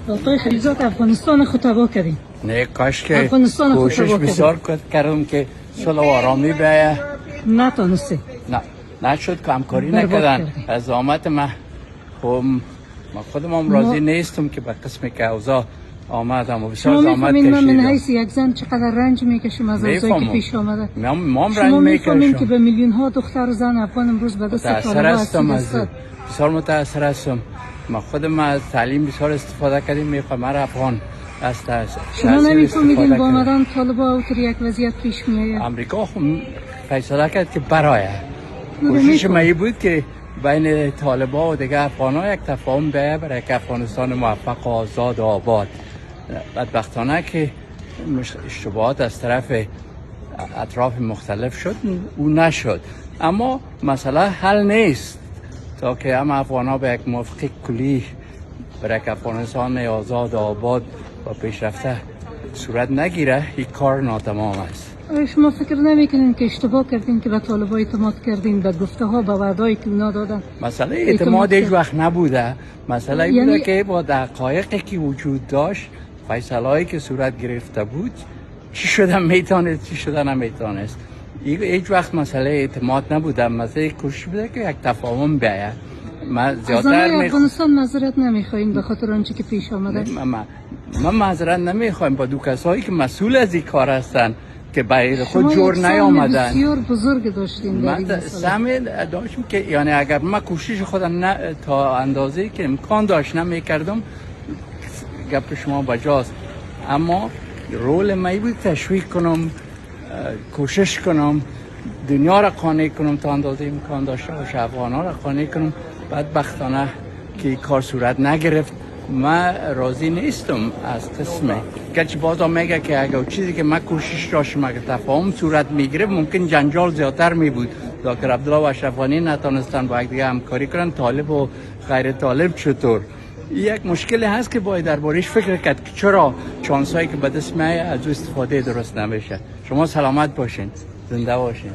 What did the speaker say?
آقای خلیزات افغانستان خود تباه کردیم. نه کاش که کوشش بسیار کردم که صلح و آرامی بیاید. نتونسته. نه نشد که همکاری نکردن. از آمد ما خودم راضی نیستم که به قسمی که اوضاع آمدم و بسیار زحمت کشیدم. شما من حیث یک زن چقدر رنج میکشم از اوضاعی که پیش آمده. ما رنج میکشم که به میلیون ها دختر و زن افغان امروز به دست طالبان هستند. بسیار متأثر هستم. ما خودم از تعلیم بسیار استفاده کردیم. میخوام هر افغان شما نمیفهمیدین با آمدن طالبان اوتر یک وضعیت پیش میآید. امریکا فیصله کرد که برای کوشش ما بود که بین طالبان و دیگه افغان‌ها یک تفاهم بیاید برای که افغانستان موفق و آزاد و آباد. بدبختانه که اشتباهات از طرف اطراف مختلف شد او نشد، اما مسئله حل نیست تا که هم افغان‌ها به یک موافقه کلی برای که افغانستان آزاد و آباد و پیشرفته صورت نگیره. این کار ناتمام است. شما فکر نمیکنین که اشتباه کردین که به طالبان اعتماد کردین، به گفته ها به وعده‌ای که اونا دادن؟ مسئله اعتماد هیچ وقت نبوده. مسئله این بوده که با دقایقی که وجود داشت، فیصله‌ای که صورت گرفته بود، چی شده میتونست چی شده نمیتونست. هیچ وقت مسئله اعتماد نبوده. مسئله کوشش بوده که یک تفاهم بیاید. ما زیادتر افغانستان معذرت نمیخواین به خاطر آنچه که پیش آمده؟ ما معذرت نمیخوایم با دو کسایی که مسئول از این کار هستن که برای خود جور نیامدن. بسیار بزرگ داشتین در این مسئله. داشتم که یعنی اگر من کوشش خودم تا اندازه‌ای که امکان داشت نمیکردم، گپ شما بجاست، اما رول من بود تشویق کنم، کوشش کنم دنیا را قانع کنم تا اندازه امکان داشته باشه، افغان‌ها را قانع کنم. بدبختانه که کار صورت نگرفت. من راضی نیستم از قسمه گرچه بازا میگه که اگر چیزی که من کوشش داشتم اگر تفاهم صورت میگیره ممکن جنجال زیادتر میبود. دکتر عبدالله و اشرف غنی نتونستن با یک دیگه همکاری کنن. طالب و غیر طالب چطور؟ یک مشکلی هست که باید دربارش فکر کرد که چرا چانسایی که به دست میاد از استفاده درست نمیشه. شما سلامت باشین، زنده باشین.